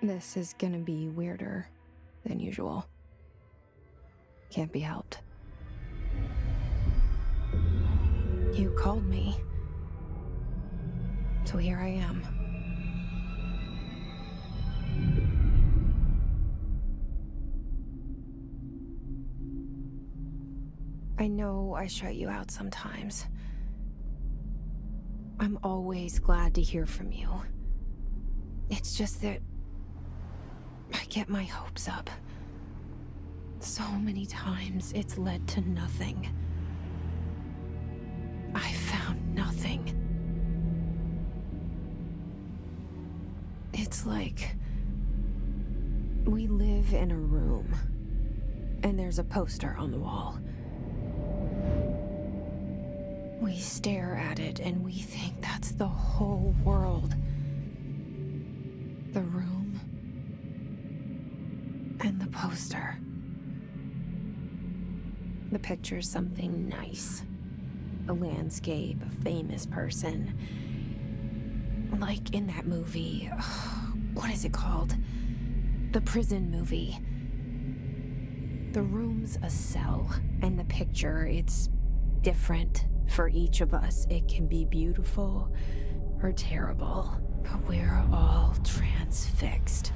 This is gonna be weirder than usual. Can't be helped. You called me. So here I am. I know I shut you out sometimes. I'm always glad to hear from you. It's just that I get my hopes up. So many times it's led to nothing. I found nothing. It's like we live in a room, and there's a poster on the wall. We stare at it and we think that's the whole world. The room and the poster. The picture's something nice. A landscape, a famous person. Like in that movie, what is it called? The prison movie. The room's a cell, and the picture, it's different for each of us. It can be beautiful or terrible, but we're all transfixed.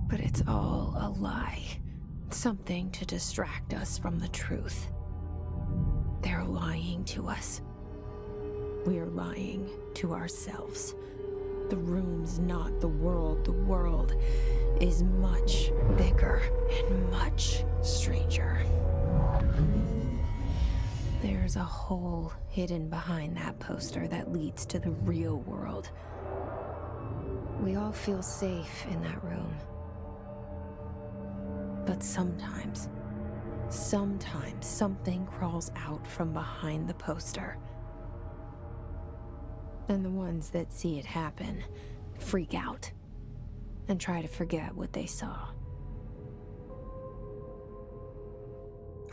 But it's all a lie. Something to distract us from the truth. They're lying to us. We're lying to ourselves. The room's not the world. The world is much bigger and much stranger. There's a hole hidden behind that poster that leads to the real world. We all feel safe in that room. But sometimes something crawls out from behind the poster. And the ones that see it happen freak out and try to forget what they saw.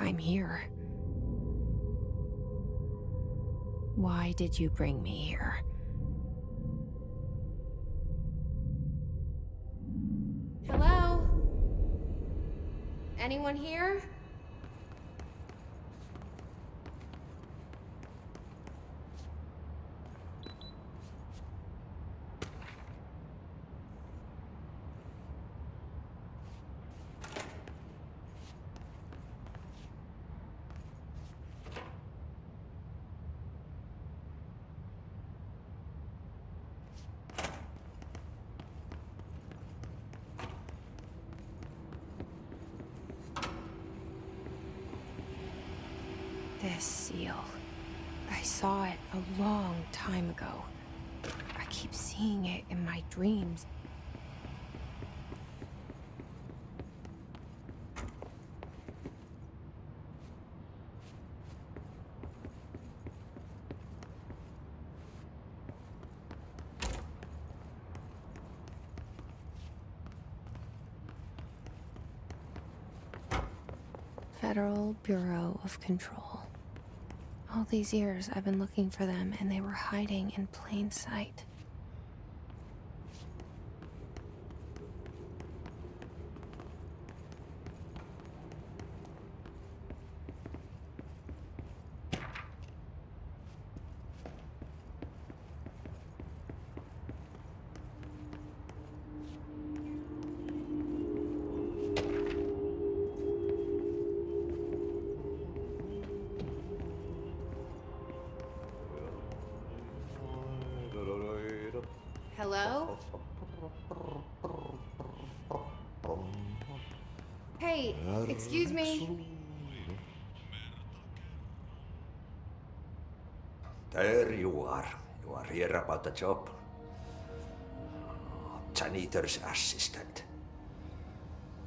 I'm here. Why did you bring me here? Hello? Anyone here? This seal. I saw it a long time ago. I keep seeing it in my dreams. Federal Bureau of Control. All these years I've been looking for them, and they were hiding in plain sight. Hello? Hey, excuse me. There you are. You are here about the job. Janitor's assistant.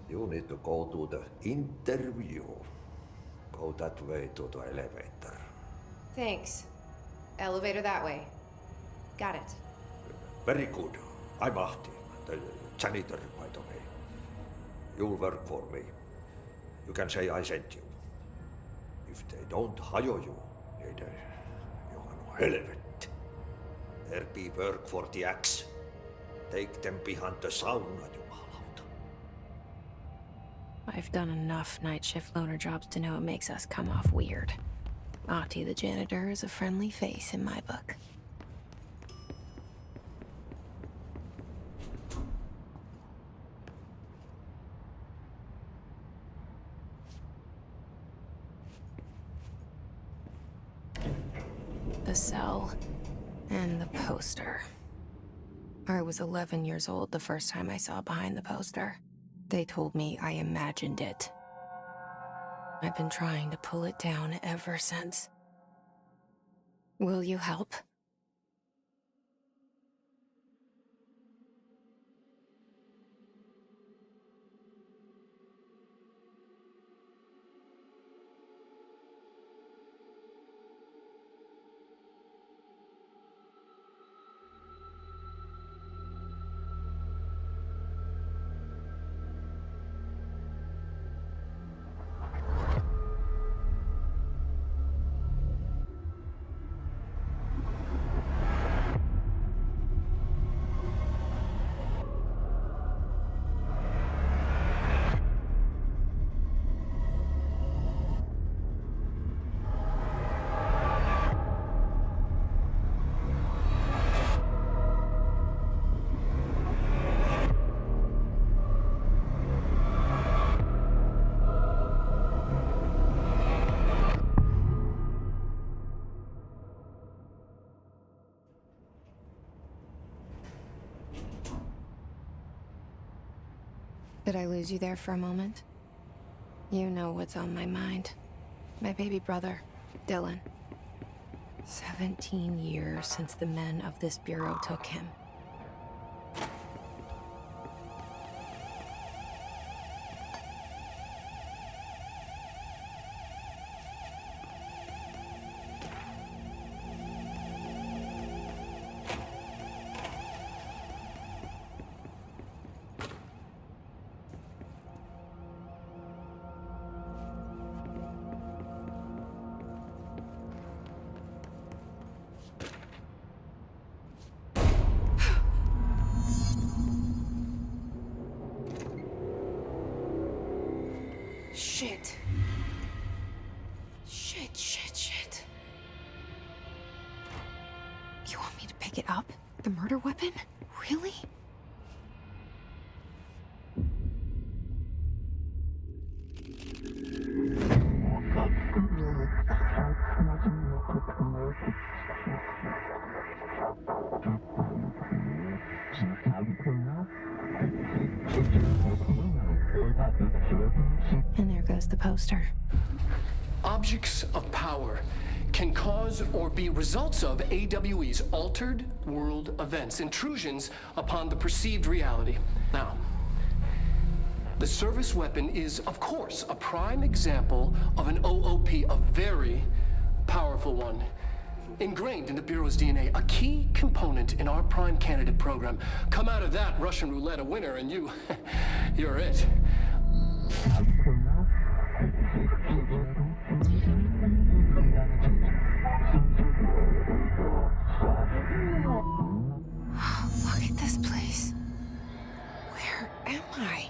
You need to go to the interview. Go that way to the elevator. Thanks. Elevator that way. Got it. Very good. I'm Ahti, the janitor, by the way. You'll work for me. You can say I sent you. If they don't hire you, you are no helvet. There be work for the axe. Take them behind the sauna, jumalauta. I've done enough night shift loner jobs to know it makes us come off weird. Ahti the janitor is a friendly face in my book. The cell and the poster. I was 11 years old the first time I saw behind the poster. They told me I imagined it. I've been trying to pull it down ever since. Will you help? Did I lose you there for a moment? You know what's on my mind. My baby brother, Dylan. 17 years since the men of this bureau took him. Shit. Shit. You want me to pick it up? The murder weapon? Really? And there goes the poster. Objects of power can cause or be results of AWE's altered world events, intrusions upon the perceived reality. Now, the service weapon is, of course, a prime example of an OOP, a very powerful one. Ingrained in the Bureau's DNA, a key component in our prime candidate program. Come out of that Russian roulette a winner and you're it. Look at this place. Where am I?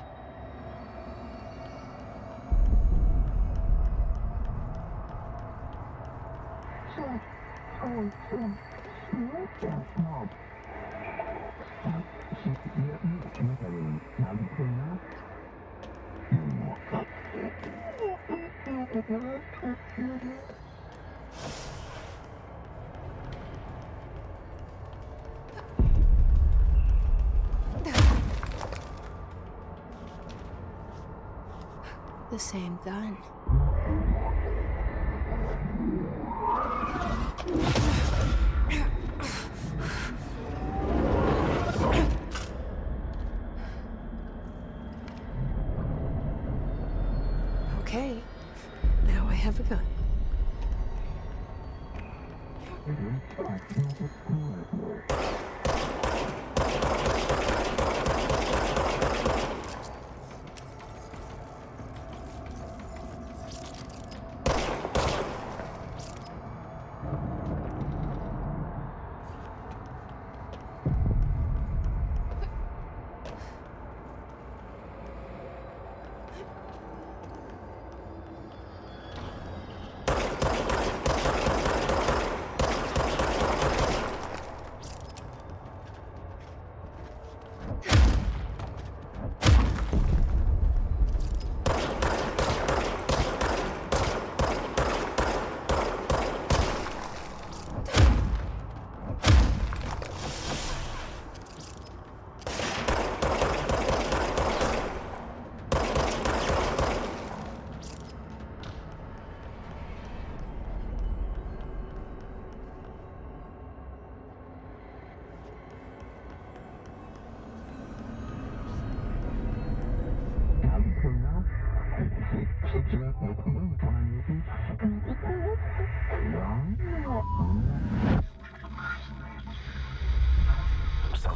The same gun. Okay, now I have a gun.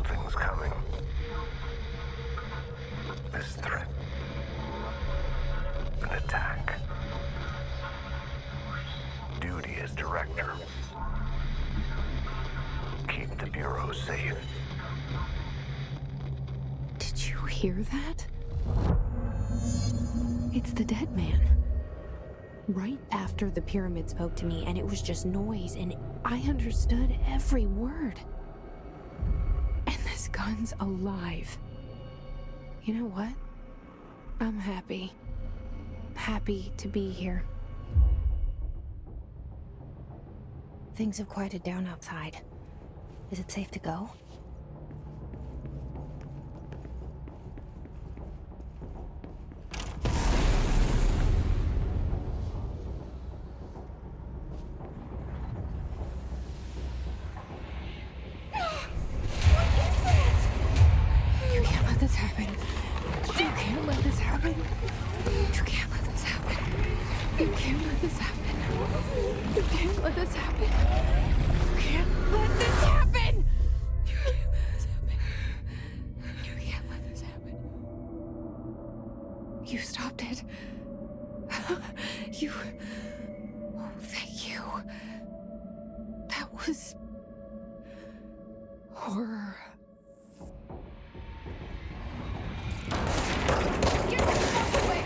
Something's coming. This threat. An attack. Duty as director. Keep the Bureau safe. Did you hear that? It's the dead man. Right after the pyramid spoke to me, and it was just noise, and I understood every word. And this gun's alive. You know what? I'm happy. Happy to be here. Things have quieted down outside. Is it safe to go? You can't let this happen. You can't let this happen. You can't let this happen. You can't let this happen. You can't let this happen. You can't let this happen. You can't let this happen. You can't let this happen. You stopped it. You... Oh, thank you. That was... horror. Get the fuck away!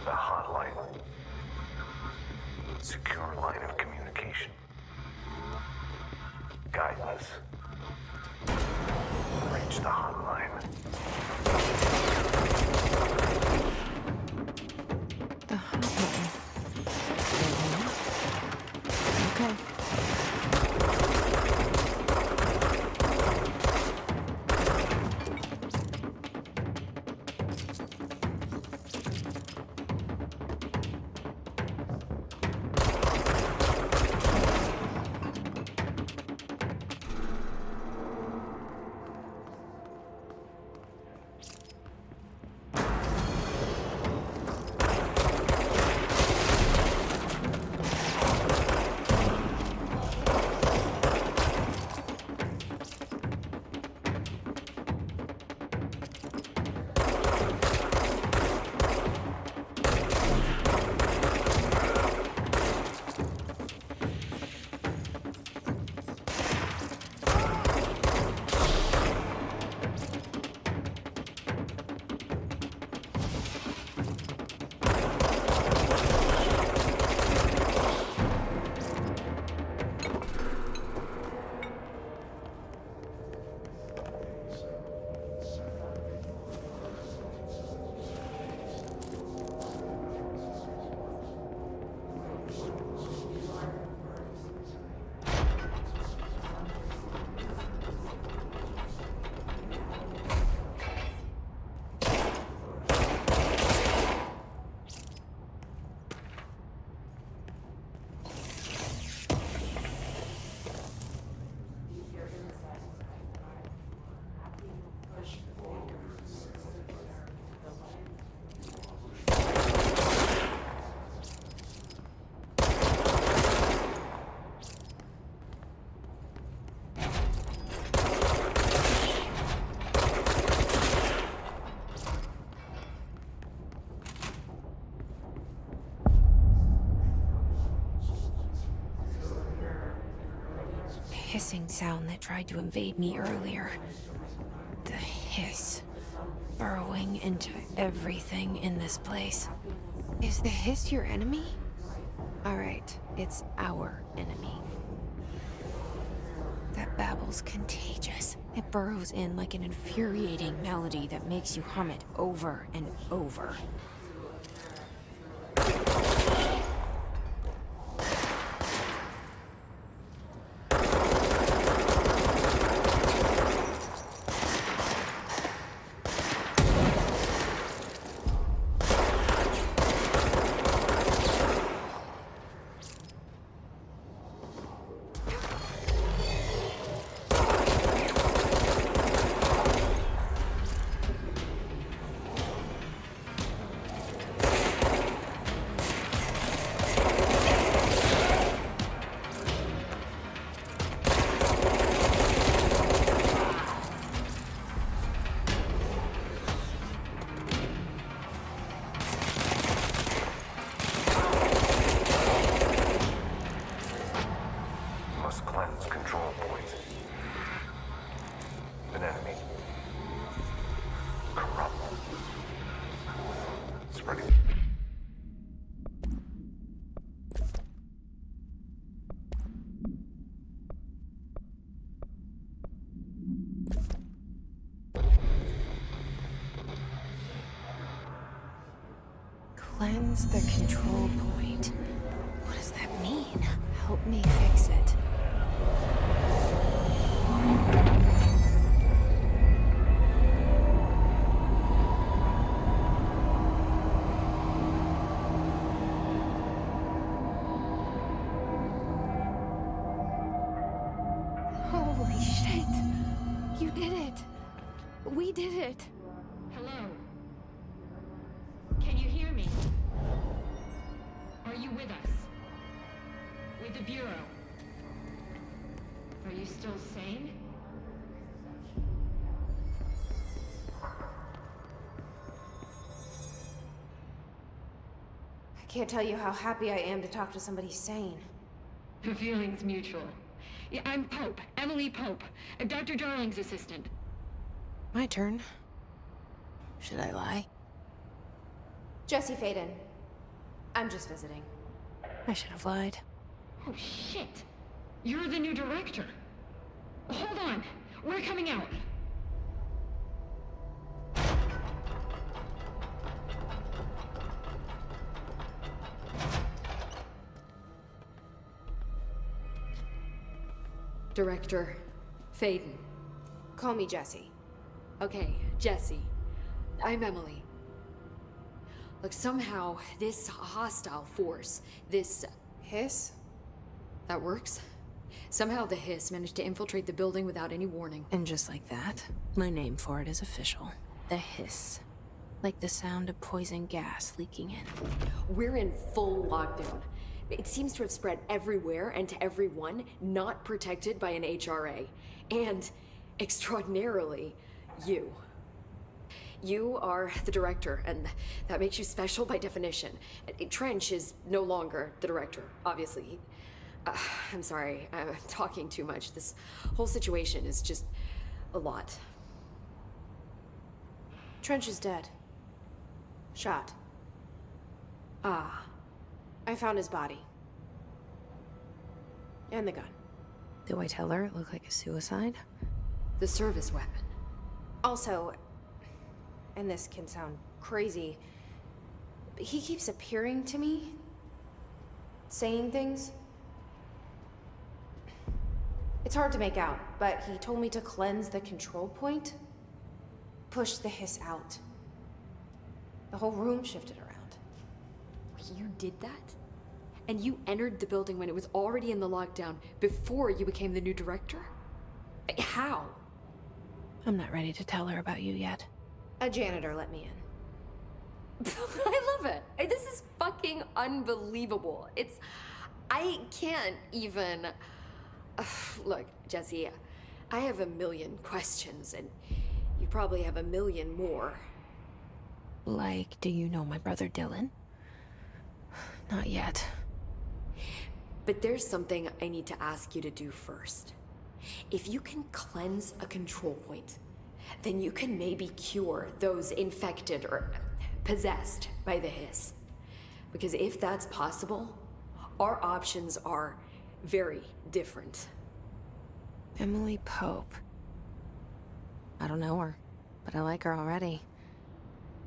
The hotline. Secure line of communication. Guidance. Reach the hotline. The hotline. Okay. hissing sound that tried to invade me earlier. The hiss. Burrowing into everything in this place. Is the hiss your enemy? Alright, it's our enemy. That babble's contagious. It burrows in like an infuriating melody that makes you hum it over and over. Must cleanse control points. An enemy. Corruptive. Spreading. Cleanse the control point. What does that mean? Help me fix it. Holy shit! You did it! We did it! Hello? Can you hear me? Are you with us? With the Bureau? Are you still sane? I can't tell you how happy I am to talk to somebody sane. The feeling's mutual. Yeah, I'm Pope, Emily Pope, Dr. Darling's assistant. My turn. Should I lie? Jesse Faden. I'm just visiting. I should have lied. Oh, shit. You're the new director. Hold on. We're coming out. Director Faden. Call me Jesse. Okay, Jesse. I'm Emily. Look, somehow this hostile force, this... Hiss? that works? Somehow the hiss managed to infiltrate the building without any warning. And just like that, my name for it is official. The hiss. Like the sound of poison gas leaking in. We're in full lockdown. It seems to have spread everywhere and to everyone not protected by an HRA. And, extraordinarily, you. You are the director, and that makes you special by definition. Trench is no longer the director, obviously. I'm sorry, I'm talking too much. This whole situation is just a lot. Trench is dead. Shot. Ah. I found his body. And the gun. Do I tell her it looked like a suicide? The service weapon. Also, and this can sound crazy, but he keeps appearing to me, saying things. It's hard to make out, but he told me to cleanse the control point, push the hiss out. The whole room shifted around. You did that? And you entered the building when it was already in the lockdown before you became the new director? How? I'm not ready to tell her about you yet. A janitor let me in. I love it. This is fucking unbelievable. I can't even... Look, Jesse, I have a million questions, and you probably have a million more. Like, do you know my brother Dylan? Not yet. But there's something I need to ask you to do first. If you can cleanse a control point, then you can maybe cure those infected or possessed by the hiss. Because if that's possible, our options are very different. Emily Pope. I don't know her, but I like her already.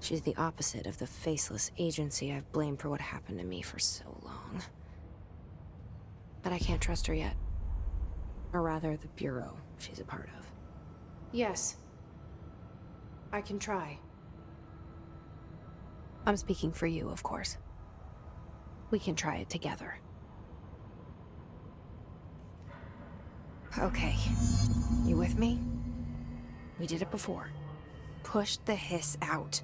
She's the opposite of the faceless agency I've blamed for what happened to me for so long. But I can't trust her yet. Or rather, the Bureau she's a part of. Yes. I can try. I'm speaking for you, of course. We can try it together. Okay. You with me? We did it before. Push the hiss out.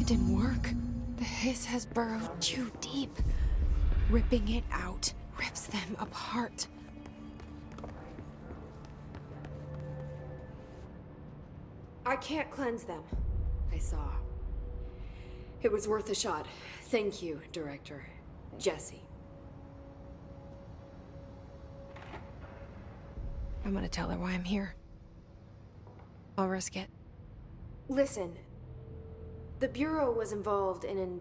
Didn't work. The hiss has burrowed too deep. Ripping it out rips them apart. I can't cleanse them. I saw. It was worth a shot. Thank you, Director. Jesse. I'm gonna tell her why I'm here. I'll risk it. Listen. The Bureau was involved in an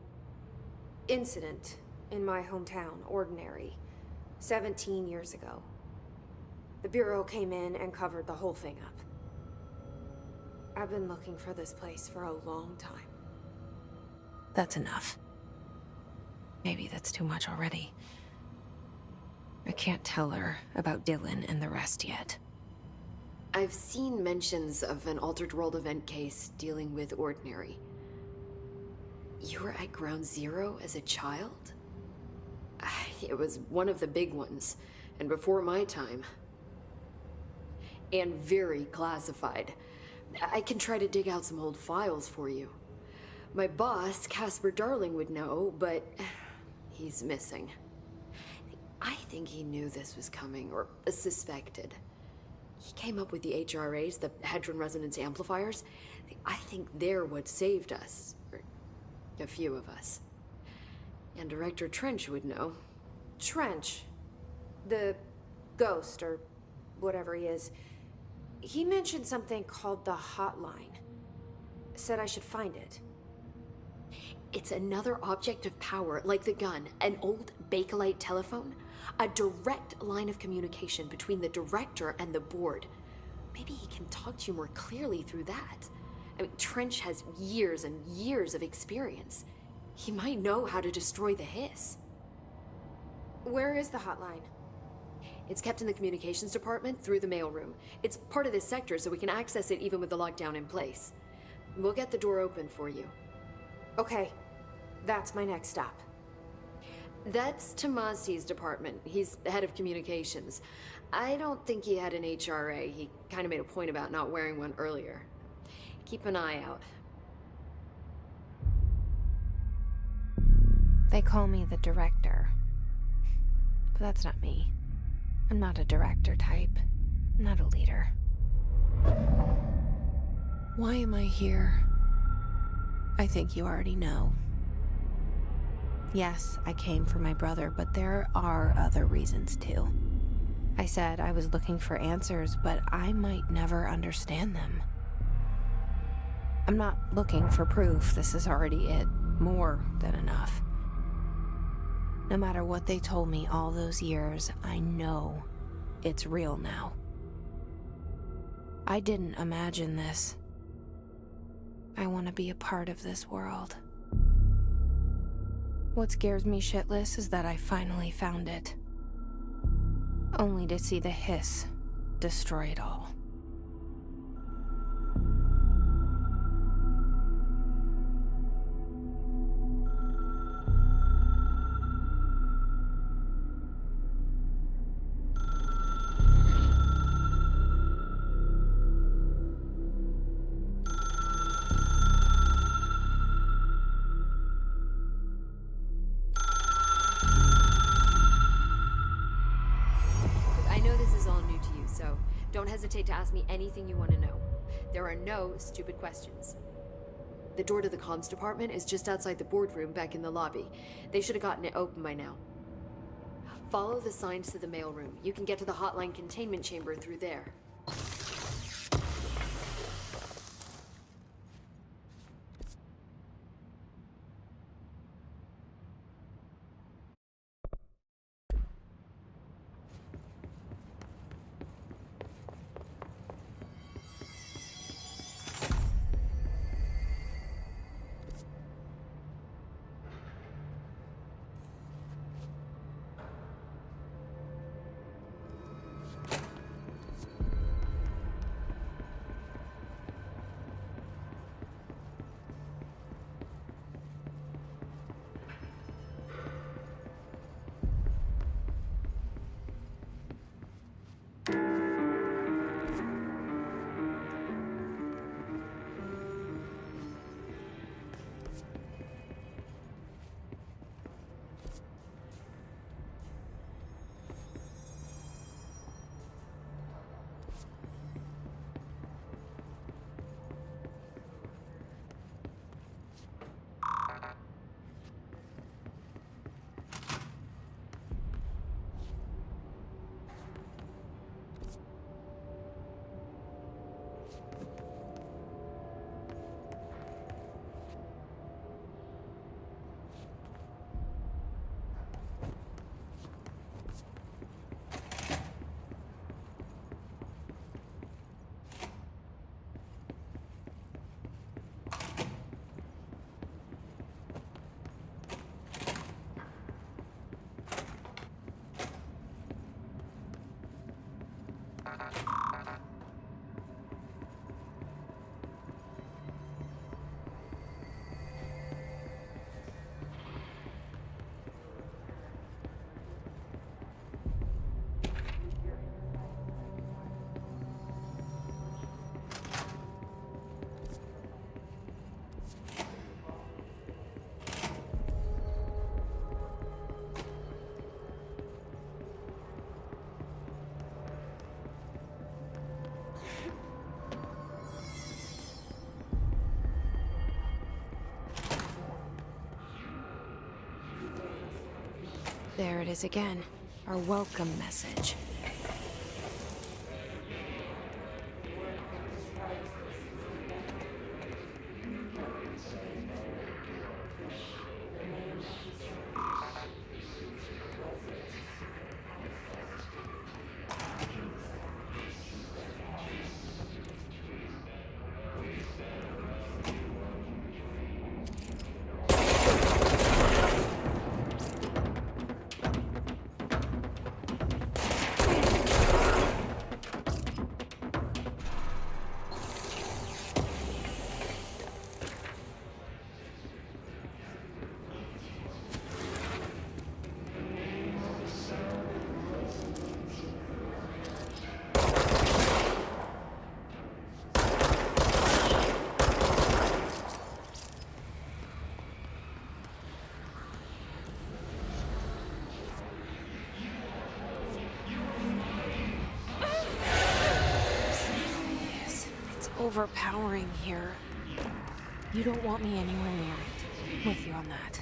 incident in my hometown, Ordinary, 17 years ago. The Bureau came in and covered the whole thing up. I've been looking for this place for a long time. That's enough. Maybe that's too much already. I can't tell her about Dylan and the rest yet. I've seen mentions of an Altered World event case dealing with Ordinary. You were at Ground Zero as a child? It was one of the big ones, and before my time. And very classified. I can try to dig out some old files for you. My boss, Casper Darling, would know, but he's missing. I think he knew this was coming, or suspected. He came up with the HRAs, the Hadron Resonance Amplifiers. I think they're what saved us. Or a few of us. And Director Trench would know. Trench. The ghost, or whatever he is. He mentioned something called the Hotline. Said I should find it. It's another object of power, like the gun, an old Bakelite telephone. A direct line of communication between the director and the board. Maybe he can talk to you more clearly through that. I mean, Trench has years and years of experience. He might know how to destroy the hiss. Where is the hotline? It's kept in the communications department through the mailroom. It's part of this sector, so we can access it even with the lockdown in place. We'll get the door open for you. Okay, that's my next stop. That's Tomasi's department. He's head of communications. I don't think he had an HRA. He kind of made a point about not wearing one earlier. Keep an eye out. They call me the director. But that's not me. I'm not a director type. I'm not a leader. Why am I here? I think you already know. Yes, I came for my brother, but there are other reasons too. I said I was looking for answers, but I might never understand them. I'm not looking for proof. This is already it. More than enough. No matter what they told me all those years, I know it's real now. I didn't imagine this. I want to be a part of this world. What scares me shitless is that I finally found it. Only to see the hiss destroy it all. Don't hesitate to ask me anything you want to know. There are no stupid questions. The door to the comms department is just outside the boardroom back in the lobby. They should have gotten it open by now. Follow the signs to the mailroom. You can get to the hotline containment chamber through there. There it is again. Our welcome message. Overpowering here. You don't want me anywhere near it. I'm with you on that.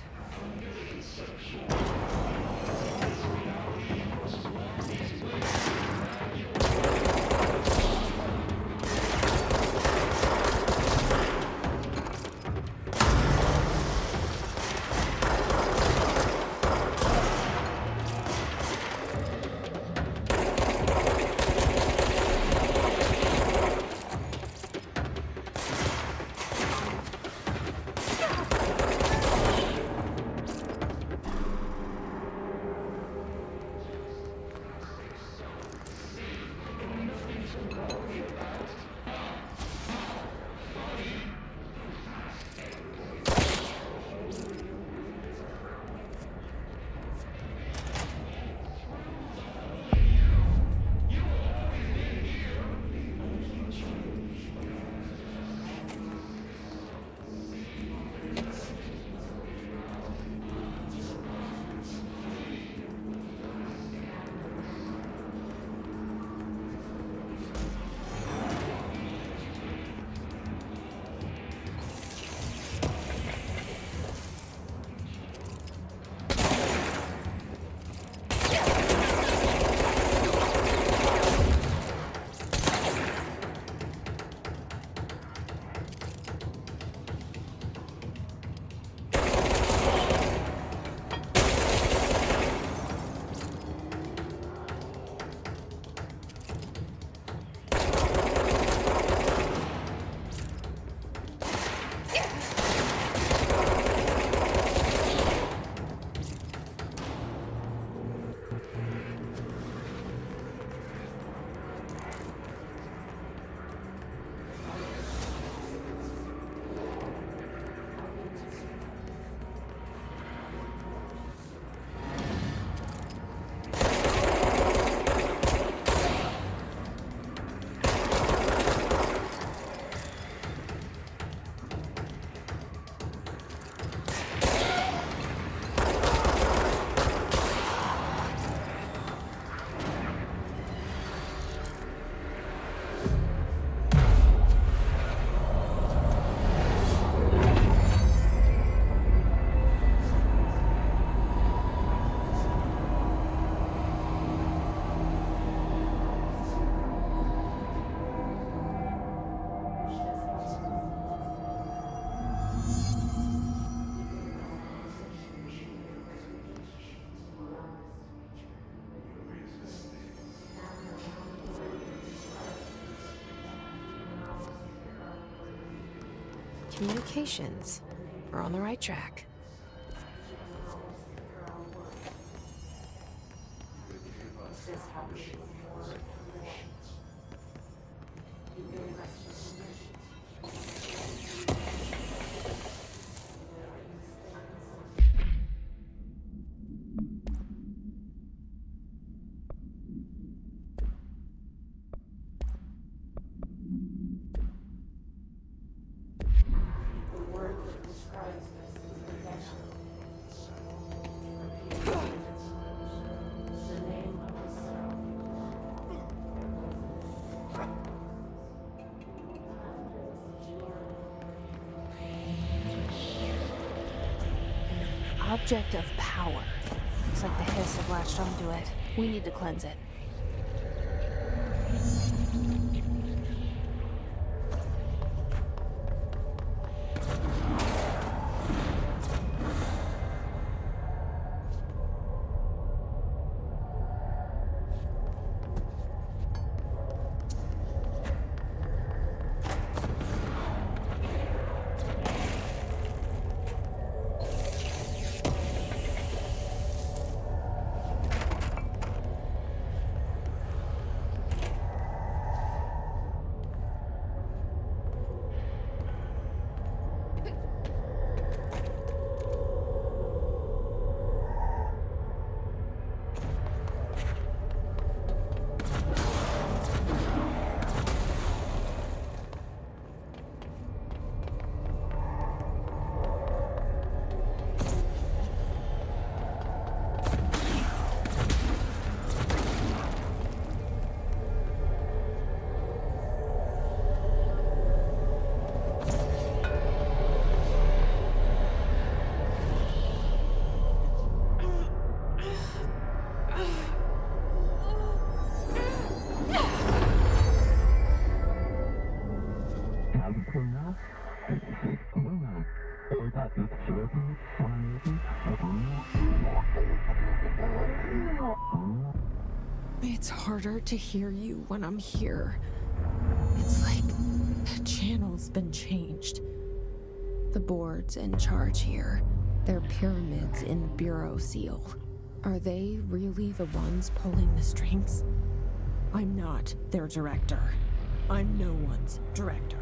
Communications. We're on the right track. Object of power. Looks like the hiss have latched onto it. We need to cleanse it. It's harder to hear you when I'm here. It's like the channel's been changed. The board's in charge here. They're pyramids in the Bureau seal. Are they really the ones pulling the strings? I'm not their director. I'm no one's director.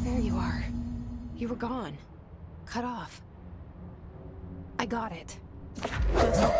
There you are. You were gone. Cut off. I got it. Just...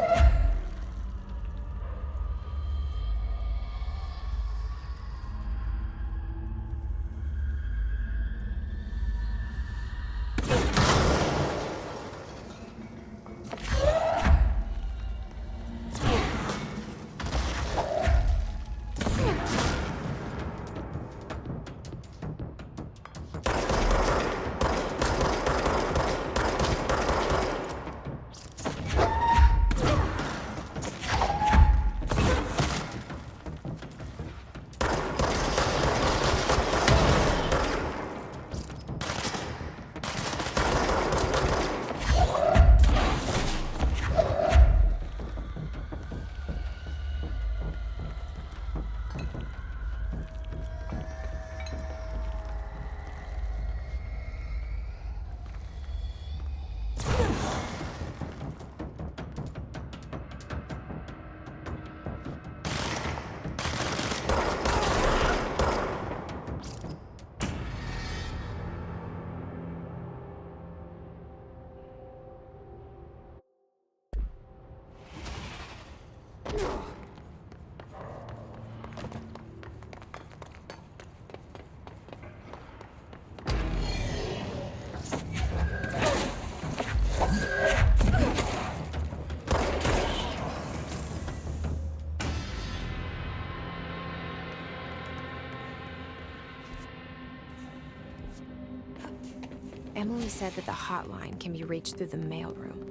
Emily said that the hotline can be reached through the mailroom.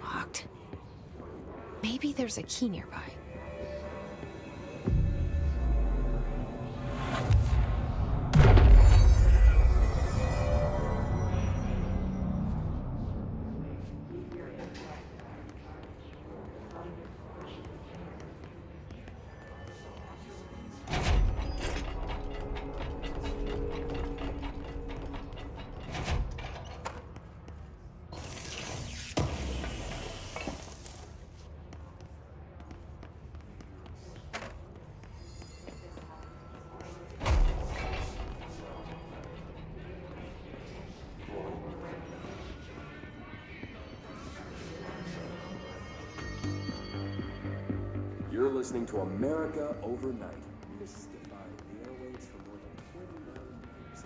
Locked. Maybe there's a key nearby. You're listening to America Overnight, mystifying the airwaves for more than 29 years.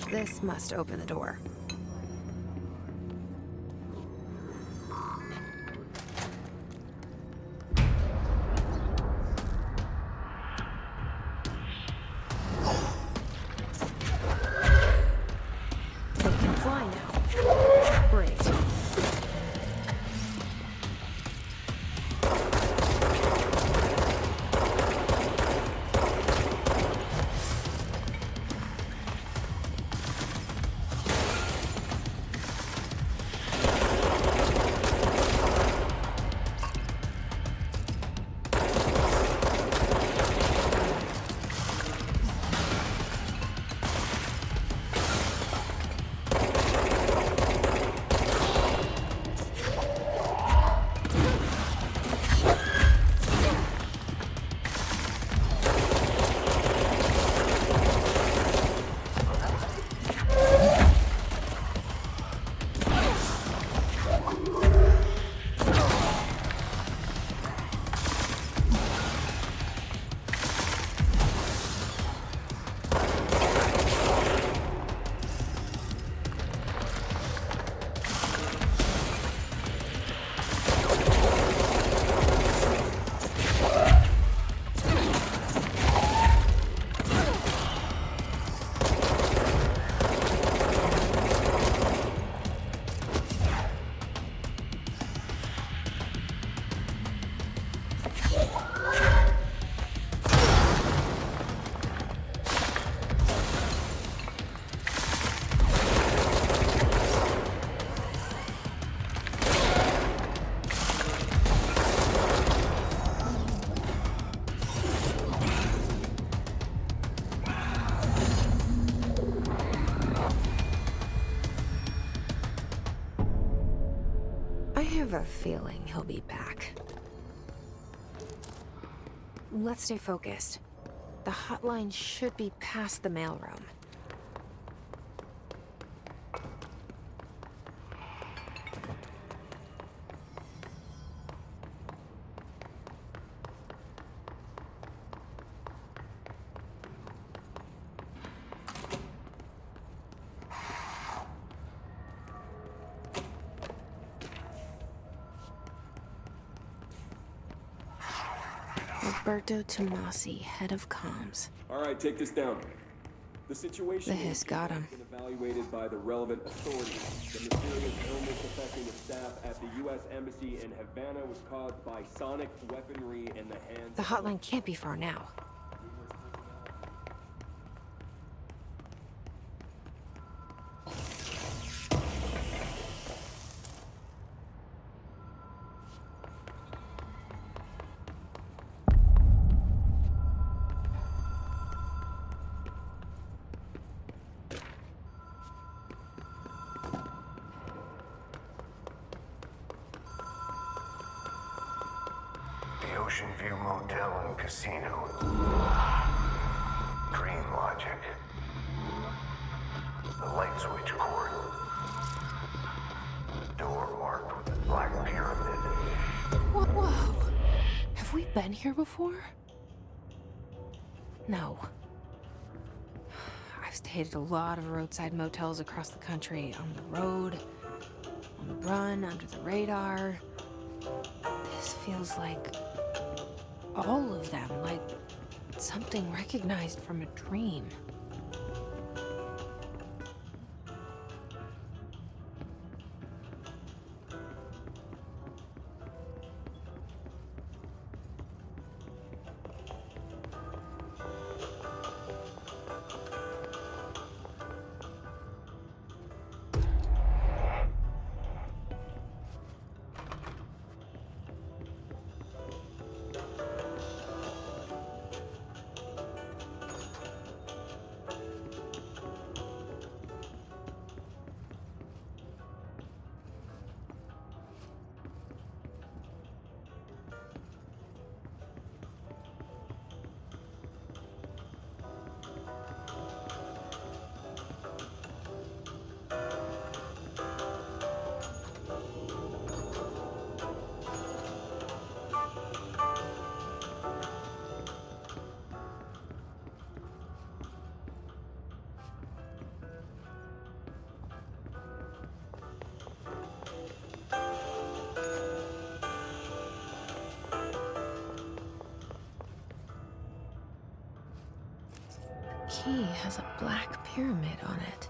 This must open the door. have a feeling he'll be back. Let's stay focused. The hotline should be past the mailroom. Roberto Tomasi, head of comms. All right, take this down. The situation The hiss got him. has been evaluated by the relevant authorities. The mysterious illness affecting the staff at the U.S. Embassy in Havana was caused by sonic weaponry in the hands. The hotline can't be far now. The Ocean View Motel and Casino. Dream logic. The light switch cord. Door marked with the black pyramid. Whoa. Have we been here before? No. I've stayed at a lot of roadside motels across the country. On the road, on the run, under the radar. This feels like all of them, like something recognized from a dream. Key has a black pyramid on it.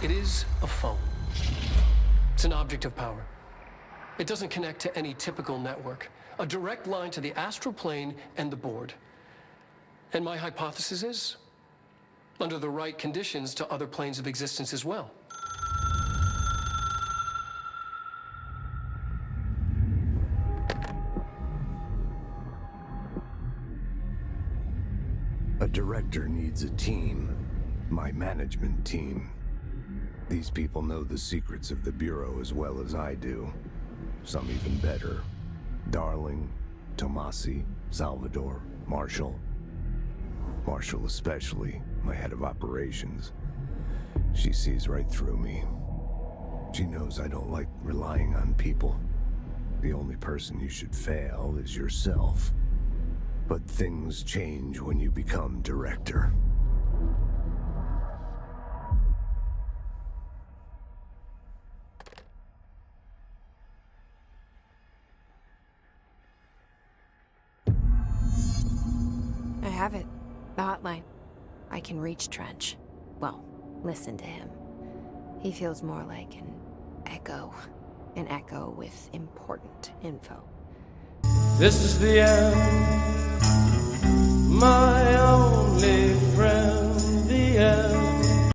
It is a phone. It's an object of power. It doesn't connect to any typical network. A direct line to the astral plane and the board. And my hypothesis is, under the right conditions, to other planes of existence as well. A director needs a team. My management team. These people know the secrets of the Bureau as well as I do. Some even better. Darling, Tomasi, Salvador, Marshall. Marshall especially, my head of operations. She sees right through me. She knows I don't like relying on people. The only person you should fail is yourself. But things change when you become director. I have it. The hotline. I can reach Trench. Well, listen to him. He feels more like an echo. An echo with important info. This is the end, my